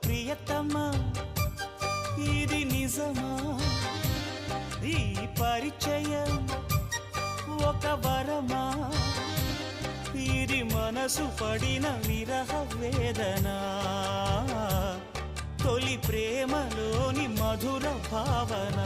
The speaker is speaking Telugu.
ప్రియతమా ఇది నిజమా ఈ పరిచయం ఒక వరమా ఇది మనసు పడిన విరహ వేదన తొలి ప్రేమలోని మధుర భావన